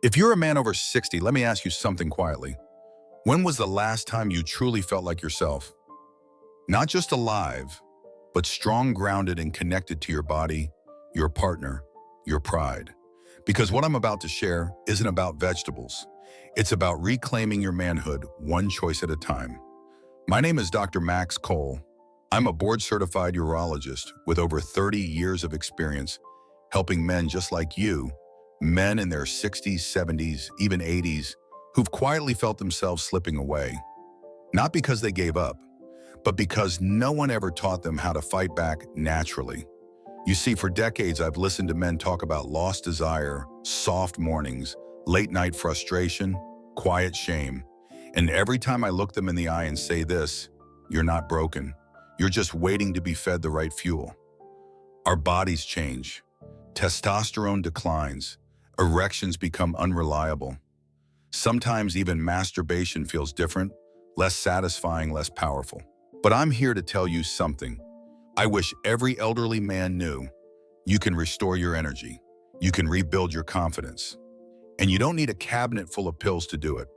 If you're a man over 60, let me ask you something quietly. When was the last time you truly felt like yourself? Not just alive, but strong, grounded, and connected to your body, your partner, your pride. Because what I'm about to share isn't about vegetables. It's about reclaiming your manhood one choice at a time. My name is Dr. Max Cole. I'm a board-certified urologist with over 30 years of experience helping men just like you, men in their 60s, 70s, even 80s, who've quietly felt themselves slipping away. Not because they gave up, but because no one ever taught them how to fight back naturally. You see, for decades, I've listened to men talk about lost desire, soft mornings, late-night frustration, quiet shame. And every time I look them in the eye and say this, "You're not broken. You're just waiting to be fed the right fuel." Our bodies change. Testosterone declines. Erections become unreliable. Sometimes even masturbation feels different, less satisfying, less powerful. But I'm here to tell you something. I wish every elderly man knew. You can restore your energy. You can rebuild your confidence. And you don't need a cabinet full of pills to do it.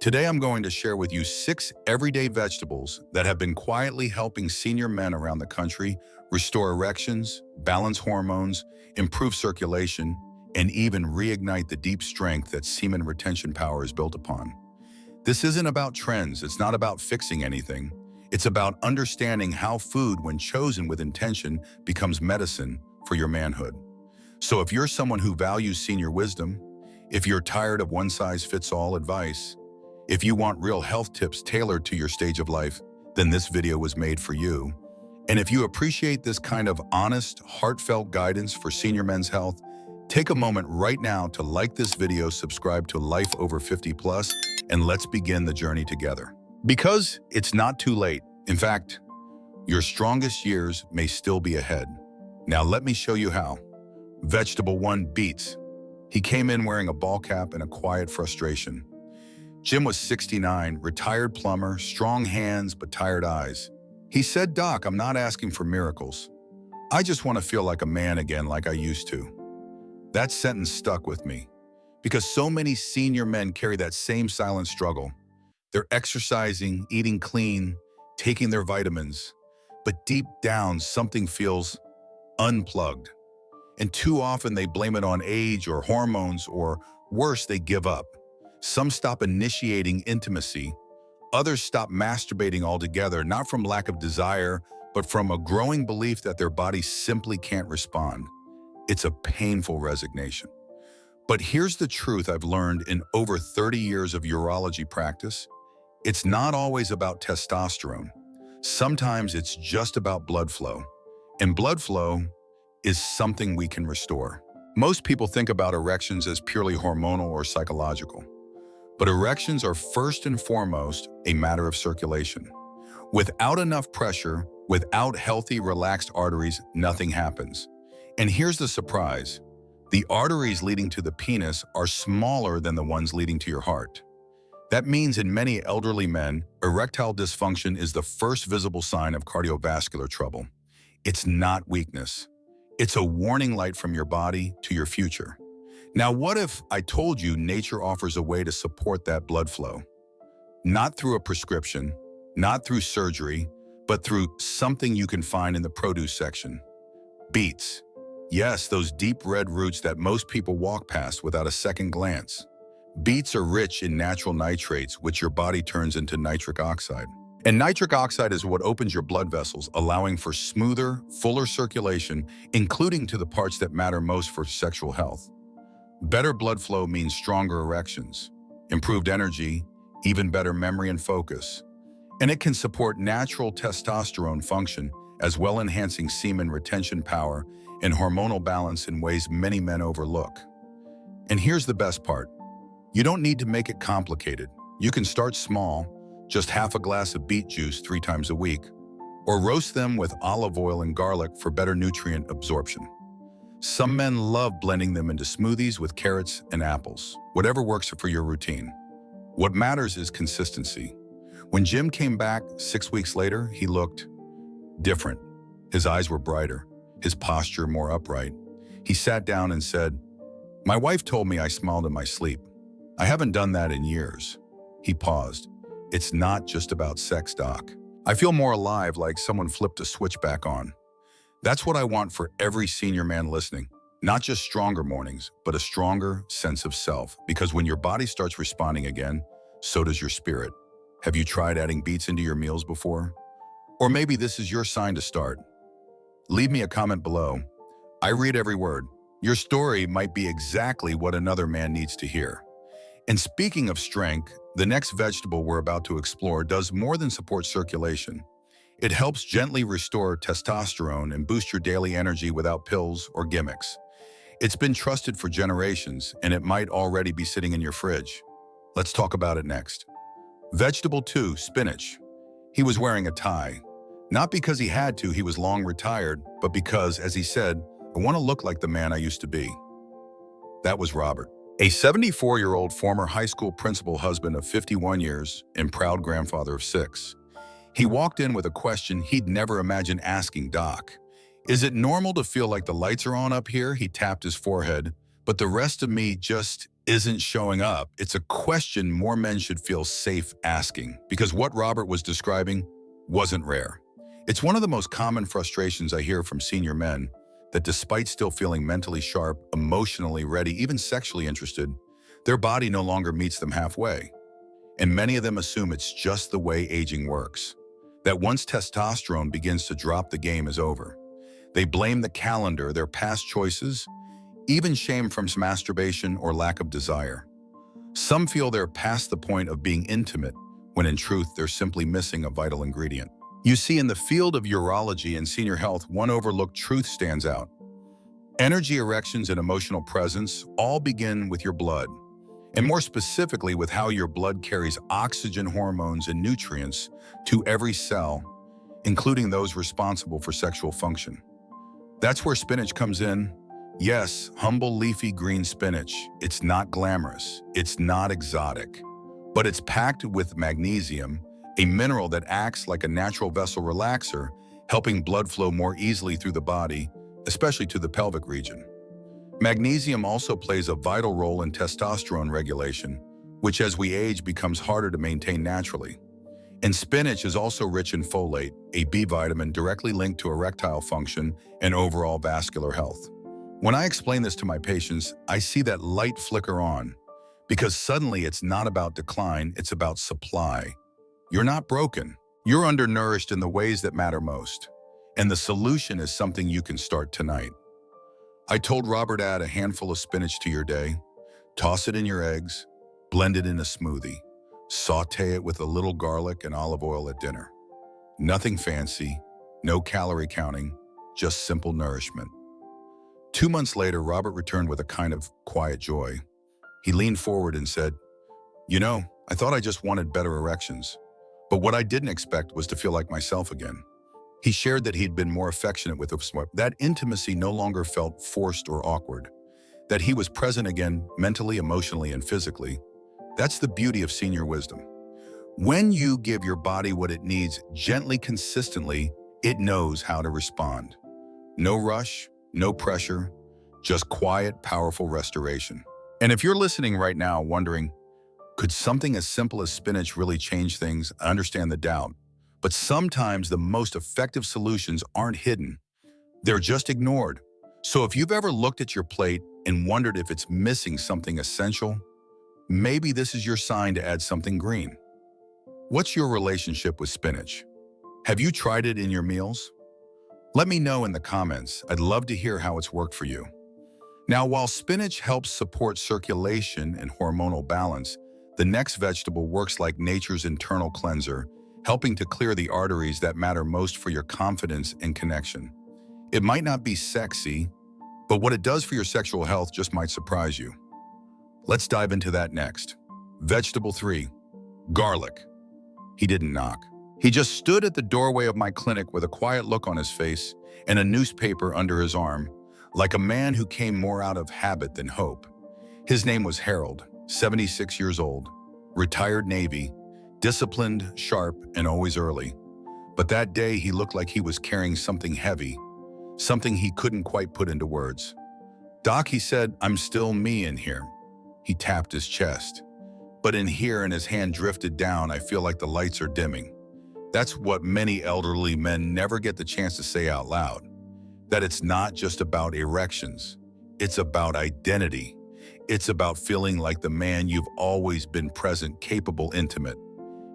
Today, I'm going to share with you 6 everyday vegetables that have been quietly helping senior men around the country restore erections, balance hormones, improve circulation, and even reignite the deep strength that semen retention power is built upon. This isn't about trends. It's not about fixing anything. It's about understanding how food, when chosen with intention, becomes medicine for your manhood. So if you're someone who values senior wisdom, if you're tired of one-size-fits-all advice, if you want real health tips tailored to your stage of life, then this video was made for you. And if you appreciate this kind of honest, heartfelt guidance for senior men's health, take a moment right now to like this video, subscribe to Life Over 50 Plus, and let's begin the journey together. Because it's not too late. In fact, your strongest years may still be ahead. Now let me show you how. Vegetable 1, beets. He came in wearing a ball cap and a quiet frustration. Jim was 69, retired plumber, strong hands but tired eyes. He said, "Doc, I'm not asking for miracles. I just want to feel like a man again like I used to." That sentence stuck with me because so many senior men carry that same silent struggle. They're exercising, eating clean, taking their vitamins, but deep down something feels unplugged. And too often they blame it on age or hormones, or worse, they give up. Some stop initiating intimacy. Others stop masturbating altogether, not from lack of desire, but from a growing belief that their body simply can't respond. It's a painful resignation. But here's the truth I've learned in over 30 years of urology practice. It's not always about testosterone. Sometimes it's just about blood flow. And blood flow is something we can restore. Most people think about erections as purely hormonal or psychological. But erections are first and foremost a matter of circulation. Without enough pressure, without healthy, relaxed arteries, nothing happens. And here's the surprise. The arteries leading to the penis are smaller than the ones leading to your heart. That means in many elderly men, erectile dysfunction is the first visible sign of cardiovascular trouble. It's not weakness. It's a warning light from your body to your future. Now, what if I told you nature offers a way to support that blood flow? Not through a prescription, not through surgery, but through something you can find in the produce section. Beets. Yes, those deep red roots that most people walk past without a second glance. Beets are rich in natural nitrates, which your body turns into nitric oxide. And nitric oxide is what opens your blood vessels, allowing for smoother, fuller circulation, including to the parts that matter most for sexual health. Better blood flow means stronger erections, improved energy, even better memory and focus. And it can support natural testosterone function, as well enhancing semen retention power and hormonal balance in ways many men overlook. And here's the best part. You don't need to make it complicated. You can start small, just half a glass of beet juice 3 times a week, or roast them with olive oil and garlic for better nutrient absorption. Some men love blending them into smoothies with carrots and apples, whatever works for your routine. What matters is consistency. When Jim came back 6 weeks later, he looked different. His eyes were brighter, his posture more upright. He sat down and said, My wife told me I smiled in my sleep. I haven't done that in years. He paused. It's not just about sex, Doc. I feel more alive, like someone flipped a switch back on. That's what I want for every senior man listening. Not just stronger mornings, but a stronger sense of self. Because when your body starts responding again, so does your spirit. Have you tried adding beets into your meals before? Or maybe this is your sign to start. Leave me a comment below. I read every word. Your story might be exactly what another man needs to hear. And speaking of strength, the next vegetable we're about to explore does more than support circulation. It helps gently restore testosterone and boost your daily energy without pills or gimmicks. It's been trusted for generations, and it might already be sitting in your fridge. Let's talk about it next. Vegetable 2, spinach. He was wearing a tie. Not because he had to, he was long retired, but because, as he said, I want to look like the man I used to be. That was Robert, a 74-year-old former high school principal, husband of 51 years, and proud grandfather of 6. He walked in with a question he'd never imagined asking Doc. Is it normal to feel like the lights are on up here? He tapped his forehead, but the rest of me just isn't showing up. It's a question more men should feel safe asking, because what Robert was describing wasn't rare. It's one of the most common frustrations I hear from senior men, that despite still feeling mentally sharp, emotionally ready, even sexually interested, their body no longer meets them halfway. And many of them assume it's just the way aging works, that once testosterone begins to drop, the game is over. They blame the calendar, their past choices, even shame from masturbation or lack of desire. Some feel they're past the point of being intimate, when in truth they're simply missing a vital ingredient. You see, in the field of urology and senior health, one overlooked truth stands out. Energy, erections, and emotional presence all begin with your blood, and more specifically with how your blood carries oxygen, hormones, and nutrients to every cell, including those responsible for sexual function. That's where spinach comes in. Yes, humble leafy green spinach. It's not glamorous, it's not exotic, but it's packed with magnesium, a mineral that acts like a natural vessel relaxer, helping blood flow more easily through the body, especially to the pelvic region. Magnesium also plays a vital role in testosterone regulation, which as we age becomes harder to maintain naturally. And spinach is also rich in folate, a B vitamin directly linked to erectile function and overall vascular health. When I explain this to my patients, I see that light flicker on, because suddenly it's not about decline, it's about supply. You're not broken. You're undernourished in the ways that matter most. And the solution is something you can start tonight. I told Robert, add a handful of spinach to your day, toss it in your eggs, blend it in a smoothie, saute it with a little garlic and olive oil at dinner. Nothing fancy, no calorie counting, just simple nourishment. 2 months later, Robert returned with a kind of quiet joy. He leaned forward and said, "You know, I thought I just wanted better erections. But what I didn't expect was to feel like myself again." He shared that he'd been more affectionate with us. That intimacy no longer felt forced or awkward. That he was present again, mentally, emotionally, and physically. That's the beauty of senior wisdom. When you give your body what it needs gently, consistently, it knows how to respond. No rush, no pressure, just quiet, powerful restoration. And if you're listening right now wondering, could something as simple as spinach really change things? I understand the doubt. But sometimes the most effective solutions aren't hidden. They're just ignored. So if you've ever looked at your plate and wondered if it's missing something essential, maybe this is your sign to add something green. What's your relationship with spinach? Have you tried it in your meals? Let me know in the comments. I'd love to hear how it's worked for you. Now, while spinach helps support circulation and hormonal balance, the next vegetable works like nature's internal cleanser, helping to clear the arteries that matter most for your confidence and connection. It might not be sexy, but what it does for your sexual health just might surprise you. Let's dive into that next. Vegetable 3, garlic. He didn't knock. He just stood at the doorway of my clinic with a quiet look on his face and a newspaper under his arm, like a man who came more out of habit than hope. His name was Harold, 76 years old, retired Navy, disciplined, sharp, and always early. But that day he looked like he was carrying something heavy, something he couldn't quite put into words. "Doc," he said, "I'm still me in here." He tapped his chest. "But in here," and his hand drifted down, "I feel like the lights are dimming." That's what many elderly men never get the chance to say out loud. That it's not just about erections. It's about identity. It's about feeling like the man you've always been, present, capable, intimate.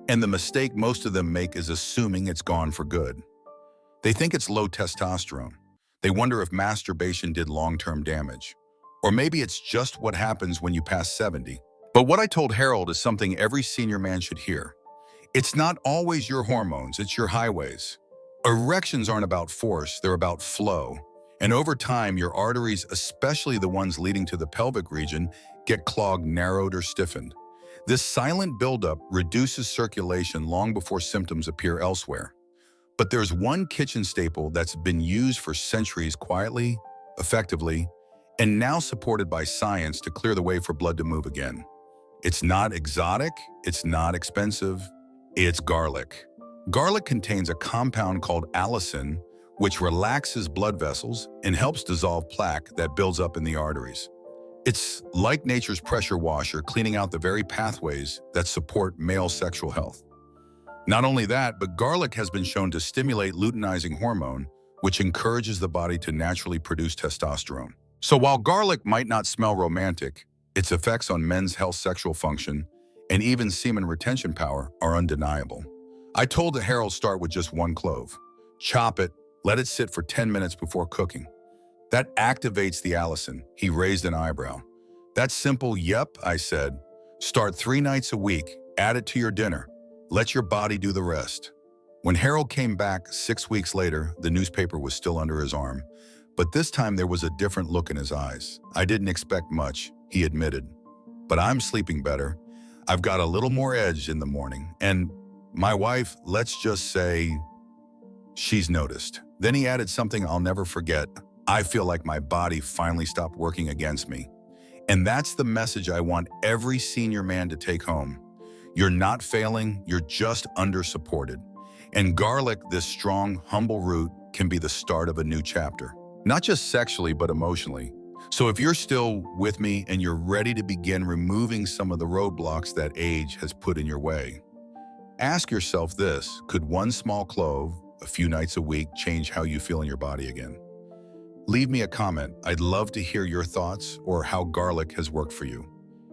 And the mistake most of them make is assuming it's gone for good. They think it's low testosterone. They wonder if masturbation did long-term damage. Or maybe it's just what happens when you pass 70. But what I told Harold is something every senior man should hear. It's not always your hormones, it's your highways. Erections aren't about force, they're about flow. And over time, your arteries, especially the ones leading to the pelvic region, get clogged, narrowed, or stiffened. This silent buildup reduces circulation long before symptoms appear elsewhere. But there's one kitchen staple that's been used for centuries quietly, effectively, and now supported by science to clear the way for blood to move again. It's not exotic, it's not expensive, it's garlic. Garlic contains a compound called allicin, which relaxes blood vessels and helps dissolve plaque that builds up in the arteries. It's like nature's pressure washer, cleaning out the very pathways that support male sexual health. Not only that, but garlic has been shown to stimulate luteinizing hormone, which encourages the body to naturally produce testosterone. So while garlic might not smell romantic, its effects on men's health, sexual function, and even semen retention power are undeniable. I told Harold start with just one clove. Chop it, let it sit for 10 minutes before cooking. That activates the allicin. He raised an eyebrow. "That's simple." "Yep," I said. "Start 3 nights a week, add it to your dinner. Let your body do the rest." When Harold came back 6 weeks later, the newspaper was still under his arm. But this time there was a different look in his eyes. "I didn't expect much," he admitted. "But I'm sleeping better. I've got a little more edge in the morning. And my wife, let's just say, she's noticed." Then he added something I'll never forget. "I feel like my body finally stopped working against me." And that's the message I want every senior man to take home. You're not failing, you're just under-supported. And garlic, this strong, humble root, can be the start of a new chapter. Not just sexually, but emotionally. So if you're still with me and you're ready to begin removing some of the roadblocks that age has put in your way, ask yourself this: could one small clove, a few nights a week, change how you feel in your body again? Leave me a comment. I'd love to hear your thoughts or how garlic has worked for you.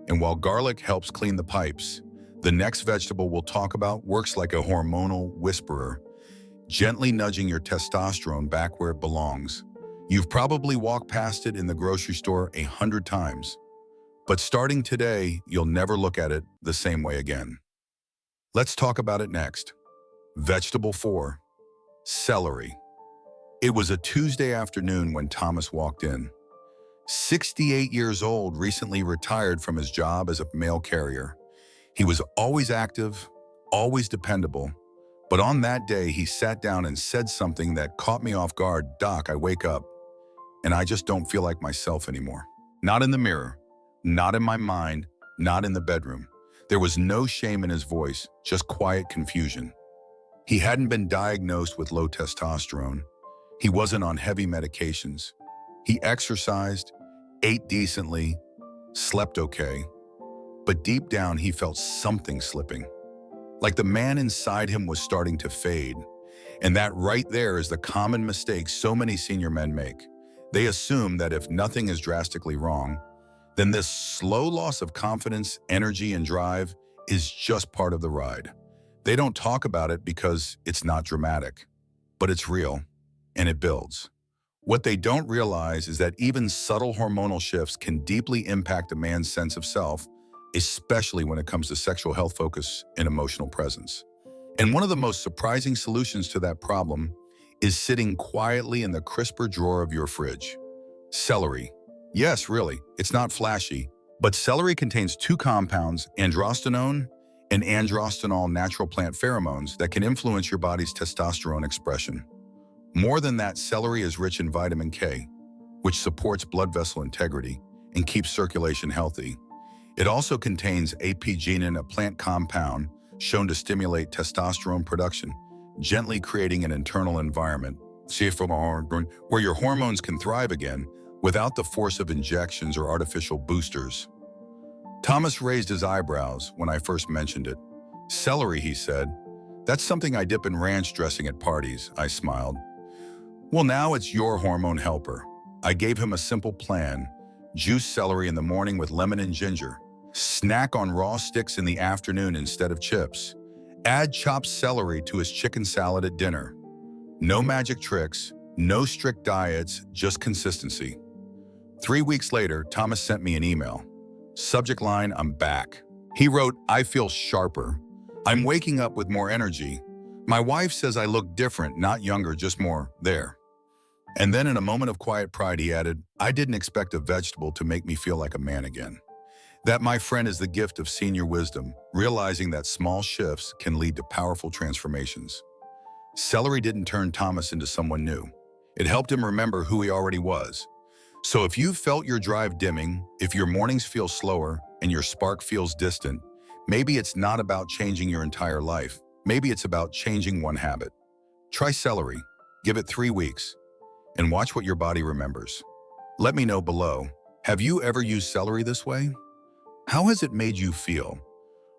And while garlic helps clean the pipes, the next vegetable we'll talk about works like a hormonal whisperer, gently nudging your testosterone back where it belongs. You've probably walked past it in the grocery store 100 times, but starting today, you'll never look at it the same way again. Let's talk about it next. Vegetable 4, celery. It was a Tuesday afternoon when Thomas walked in. 68 years old, recently retired from his job as a mail carrier. He was always active, always dependable. But on that day, he sat down and said something that caught me off guard. "Doc, I wake up and I just don't feel like myself anymore." Not in the mirror, not in my mind, not in the bedroom. There was no shame in his voice, just quiet confusion. He hadn't been diagnosed with low testosterone. He wasn't on heavy medications. He exercised, ate decently, slept okay. But deep down, he felt something slipping. Like the man inside him was starting to fade. And that right there is the common mistake so many senior men make. They assume that if nothing is drastically wrong, then this slow loss of confidence, energy, and drive is just part of the ride. They don't talk about it because it's not dramatic, but it's real, and it builds. What they don't realize is that even subtle hormonal shifts can deeply impact a man's sense of self, especially when it comes to sexual health focus and emotional presence. And one of the most surprising solutions to that problem is sitting quietly in the crisper drawer of your fridge. Celery. Yes, really, it's not flashy, but celery contains 2 compounds, androstenone and androstenol, natural plant pheromones that can influence your body's testosterone expression. More than that, celery is rich in vitamin K, which supports blood vessel integrity and keeps circulation healthy. It also contains apigenin, a plant compound shown to stimulate testosterone production, gently creating an internal environment where your hormones can thrive again, without the force of injections or artificial boosters. Thomas raised his eyebrows when I first mentioned it. Celery, he said. That's something I dip in ranch dressing at parties, I smiled. Well, now it's your hormone helper. I gave him a simple plan. Juice celery in the morning with lemon and ginger. Snack on raw sticks in the afternoon instead of chips. Add chopped celery to his chicken salad at dinner. No magic tricks, no strict diets, just consistency. 3 weeks later, Thomas sent me an email. Subject line, I'm back. He wrote, I feel sharper. I'm waking up with more energy. My wife says I look different, not younger, just more there. And then in a moment of quiet pride, he added, I didn't expect a vegetable to make me feel like a man again. That, my friend, is the gift of senior wisdom, realizing that small shifts can lead to powerful transformations. Celery didn't turn Thomas into someone new. It helped him remember who he already was. So if you felt your drive dimming, if your mornings feel slower and your spark feels distant, maybe it's not about changing your entire life. Maybe it's about changing one habit. Try celery, give it 3 weeks, and watch what your body remembers. Let me know below. Have you ever used celery this way? How has it made you feel?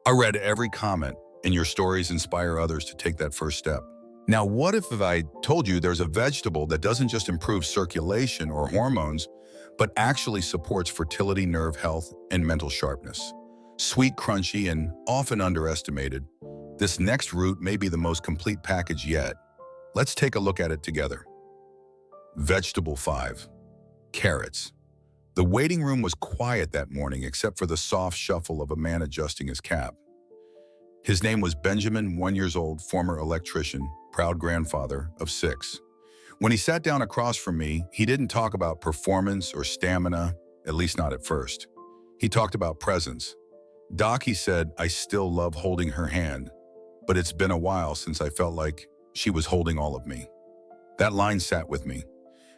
I read every comment, and your stories inspire others to take that first step. Now, what if I told you there's a vegetable that doesn't just improve circulation or hormones, but actually supports fertility, nerve health, and mental sharpness? Sweet, crunchy, and often underestimated, this next root may be the most complete package yet. Let's take a look at it together. Vegetable 5. Carrots. The waiting room was quiet that morning except for the soft shuffle of a man adjusting his cap. His name was Benjamin, 1 year old, former electrician, proud grandfather of 6. When he sat down across from me, he didn't talk about performance or stamina, at least not at first. He talked about presence. Doc, he said, I still love holding her hand, but it's been a while since I felt like she was holding all of me. That line sat with me,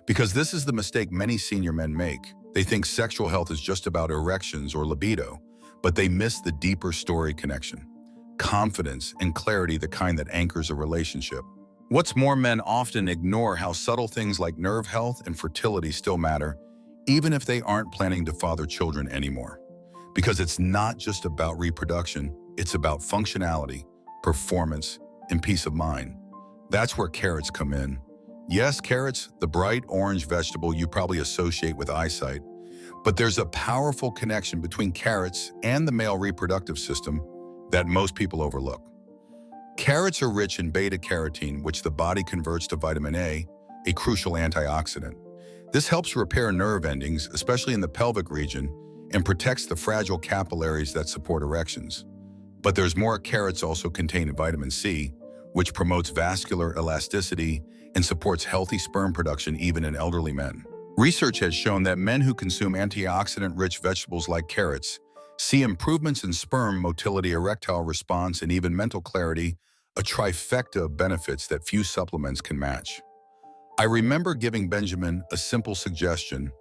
because this is the mistake many senior men make. They think sexual health is just about erections or libido, but they miss the deeper story connection. Confidence and clarity, the kind that anchors a relationship. What's more, men often ignore how subtle things like nerve health and fertility still matter, even if they aren't planning to father children anymore. Because it's not just about reproduction, it's about functionality, performance, and peace of mind. That's where carrots come in. Yes, carrots, the bright orange vegetable you probably associate with eyesight, but there's a powerful connection between carrots and the male reproductive system that most people overlook. Carrots are rich in beta-carotene, which the body converts to vitamin A crucial antioxidant. This helps repair nerve endings, especially in the pelvic region, and protects the fragile capillaries that support erections. But there's more. Carrots also contain vitamin C, which promotes vascular elasticity and supports healthy sperm production even in elderly men. Research has shown that men who consume antioxidant-rich vegetables like carrots see improvements in sperm motility, erectile response, and even mental clarity, a trifecta of benefits that few supplements can match. I remember giving Benjamin a simple suggestion: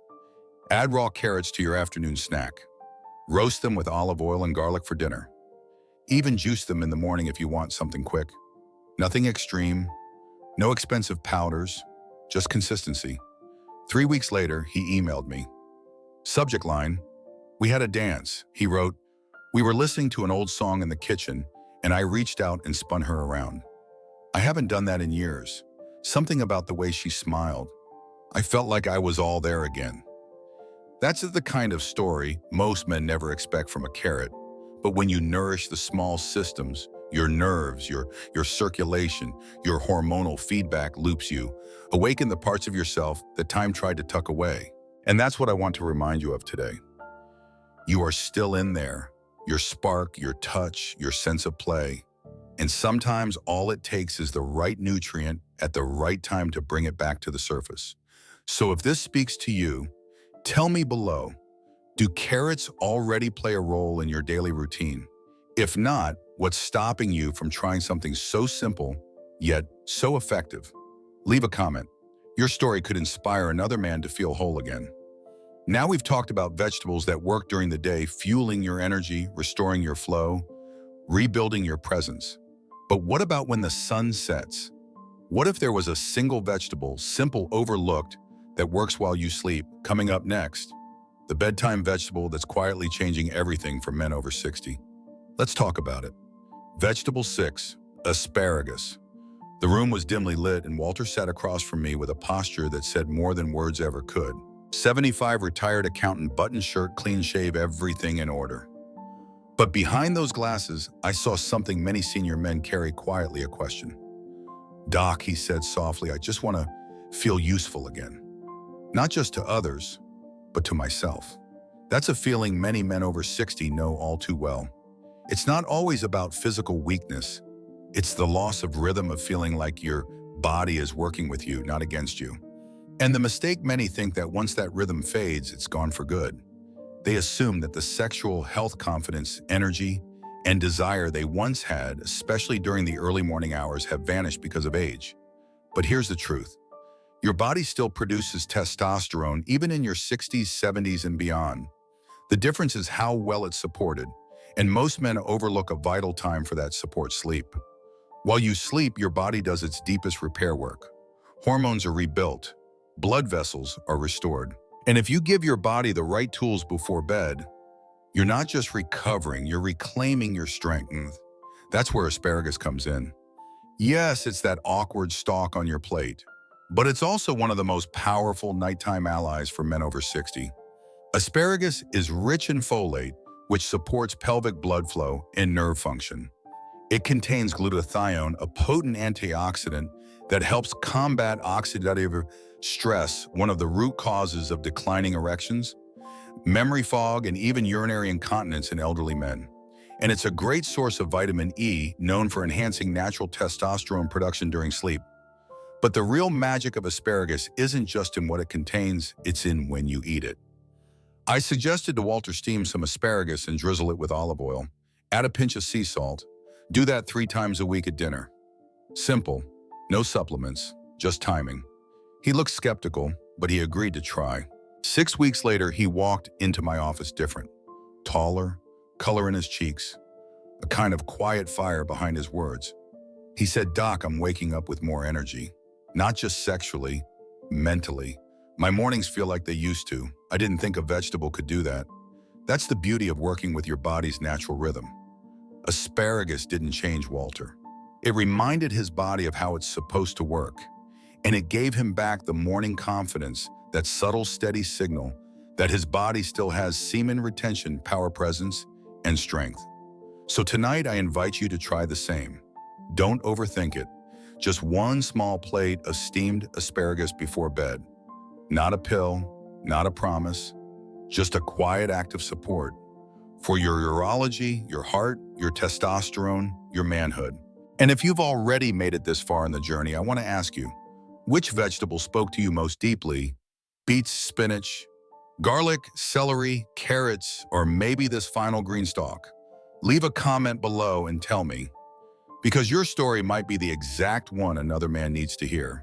add raw carrots to your afternoon snack. Roast them with olive oil and garlic for dinner. Even juice them in the morning if you want something quick. Nothing extreme, no expensive powders, just consistency. 3 weeks later, he emailed me. Subject line, we had a dance. He wrote, we were listening to an old song in the kitchen, and I reached out and spun her around. I haven't done that in years. Something about the way she smiled. I felt like I was all there again. That's the kind of story most men never expect from a carrot. But when you nourish the small systems, your nerves, your circulation, your hormonal feedback loops, you awaken the parts of yourself that time tried to tuck away. And that's what I want to remind you of today. You are still in there, your spark, your touch, your sense of play. And sometimes all it takes is the right nutrient at the right time to bring it back to the surface. So if this speaks to you, tell me below, do carrots already play a role in your daily routine? If not, what's stopping you from trying something so simple, yet so effective? Leave a comment. Your story could inspire another man to feel whole again. Now we've talked about vegetables that work during the day, fueling your energy, restoring your flow, rebuilding your presence. But what about when the sun sets? What if there was a single vegetable, simple, overlooked, that works while you sleep. Coming up next, the bedtime vegetable that's quietly changing everything for men over 60. Let's talk about it. Vegetable 6, asparagus. The room was dimly lit and Walter sat across from me with a posture that said more than words ever could. 75, retired accountant, button shirt, clean shave, everything in order. But behind those glasses, I saw something many senior men carry quietly, a question. "Doc," he said softly, "I just want to feel useful again. Not just to others, but to myself." That's a feeling many men over 60 know all too well. It's not always about physical weakness. It's the loss of rhythm, of feeling like your body is working with you, not against you. And the mistake many think that once that rhythm fades, it's gone for good. They assume that the sexual health, confidence, energy, and desire they once had, especially during the early morning hours, have vanished because of age. But here's the truth. Your body still produces testosterone even in your 60s, 70s, and beyond. The difference is how well it's supported, and most men overlook a vital time for that support: sleep. While you sleep, your body does its deepest repair work. Hormones are rebuilt, blood vessels are restored. And if you give your body the right tools before bed, you're not just recovering, you're reclaiming your strength. That's where asparagus comes in. Yes, it's that awkward stalk on your plate, but it's also one of the most powerful nighttime allies for men over 60. Asparagus is rich in folate, which supports pelvic blood flow and nerve function. It contains glutathione, a potent antioxidant that helps combat oxidative stress, one of the root causes of declining erections, memory fog, and even urinary incontinence in elderly men. And it's a great source of vitamin E, known for enhancing natural testosterone production during sleep. But the real magic of asparagus isn't just in what it contains, it's in when you eat it. I suggested to Walter steam some asparagus and drizzle it with olive oil. Add a pinch of sea salt. Do that 3 times a week at dinner. Simple, no supplements, just timing. He looked skeptical, but he agreed to try. 6 weeks later, he walked into my office different. Taller, color in his cheeks, a kind of quiet fire behind his words. He said, "Doc, I'm waking up with more energy. Not just sexually, mentally. My mornings feel like they used to. I didn't think a vegetable could do that." That's the beauty of working with your body's natural rhythm. Asparagus didn't change Walter. It reminded his body of how it's supposed to work, and it gave him back the morning confidence, that subtle, steady signal that his body still has semen retention, power, presence, and strength. So tonight, I invite you to try the same. Don't overthink it. Just 1 small plate of steamed asparagus before bed. Not a pill, not a promise, just a quiet act of support for your urology, your heart, your testosterone, your manhood. And if you've already made it this far in the journey, I want to ask you, which vegetable spoke to you most deeply? Beets, spinach, garlic, celery, carrots, or maybe this final green stalk? Leave a comment below and tell me, because your story might be the exact one another man needs to hear.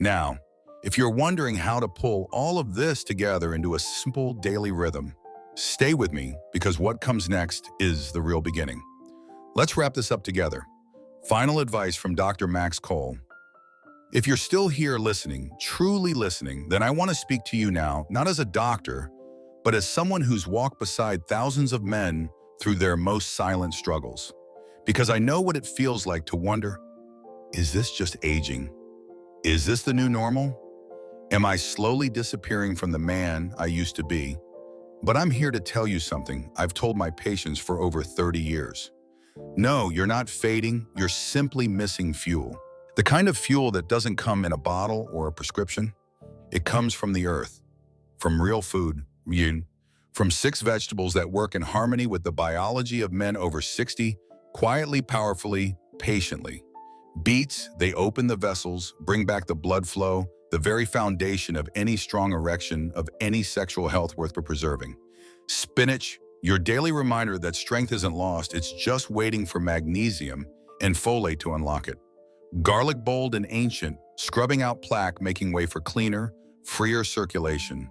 Now, if you're wondering how to pull all of this together into a simple daily rhythm, stay with me, because what comes next is the real beginning. Let's wrap this up together. Final advice from Dr. Max Cole. If you're still here listening, truly listening, then I want to speak to you now, not as a doctor, but as someone who's walked beside thousands of men through their most silent struggles. Because I know what it feels like to wonder, is this just aging? Is this the new normal? Am I slowly disappearing from the man I used to be? But I'm here to tell you something I've told my patients for over 30 years. No, you're not fading, you're simply missing fuel. The kind of fuel that doesn't come in a bottle or a prescription. It comes from the earth, from real food, from 6 vegetables that work in harmony with the biology of men over 60, quietly, powerfully, patiently. Beets, they open the vessels, bring back the blood flow, the very foundation of any strong erection, of any sexual health worth preserving. Spinach, your daily reminder that strength isn't lost, it's just waiting for magnesium and folate to unlock it. Garlic, bold and ancient, scrubbing out plaque, making way for cleaner, freer circulation.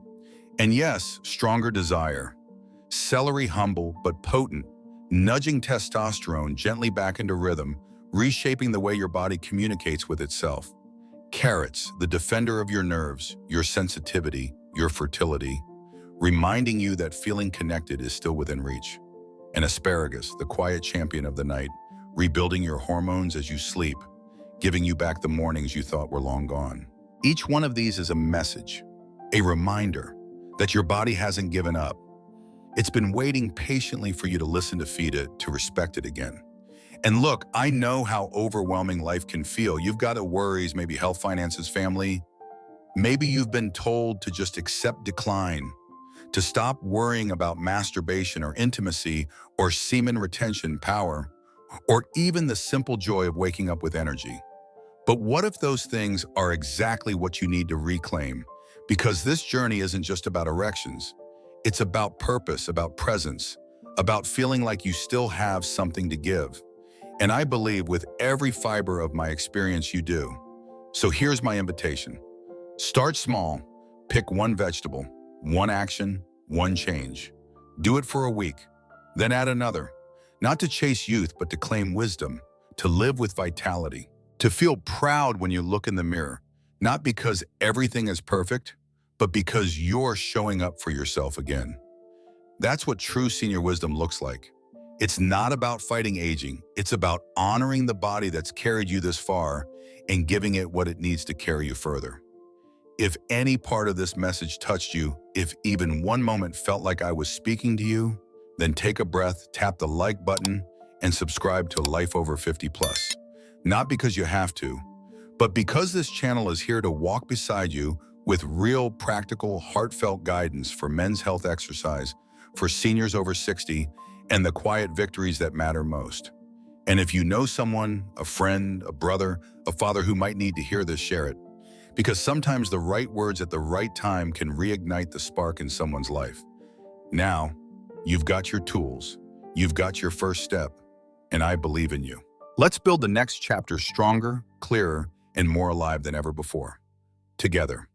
And yes, stronger desire. Celery, humble but potent, nudging testosterone gently back into rhythm, reshaping the way your body communicates with itself. Carrots, the defender of your nerves, your sensitivity, your fertility, reminding you that feeling connected is still within reach. And asparagus, the quiet champion of the night, rebuilding your hormones as you sleep, giving you back the mornings you thought were long gone. Each one of these is a message, a reminder that your body hasn't given up. It's been waiting patiently for you to listen, to feed it, to respect it again. And look, I know how overwhelming life can feel. You've got worries, maybe health, finances, family. Maybe you've been told to just accept decline, to stop worrying about masturbation or intimacy or semen retention, power, or even the simple joy of waking up with energy. But what if those things are exactly what you need to reclaim? Because this journey isn't just about erections. It's about purpose, about presence, about feeling like you still have something to give. And I believe with every fiber of my experience you do. So here's my invitation. Start small, pick one vegetable, one action, one change. Do it for a week, then add another. Not to chase youth, but to claim wisdom, to live with vitality, to feel proud when you look in the mirror, not because everything is perfect, but because you're showing up for yourself again. That's what true senior wisdom looks like. It's not about fighting aging. It's about honoring the body that's carried you this far and giving it what it needs to carry you further. If any part of this message touched you, if even one moment felt like I was speaking to you, then take a breath, tap the like button, and subscribe to Life Over 50 Plus. Not because you have to, but because this channel is here to walk beside you with real, practical, heartfelt guidance for men's health exercise, for seniors over 60, and the quiet victories that matter most. And if you know someone, a friend, a brother, a father who might need to hear this, share it. Because sometimes the right words at the right time can reignite the spark in someone's life. Now, you've got your tools, you've got your first step, and I believe in you. Let's build the next chapter stronger, clearer, and more alive than ever before. Together.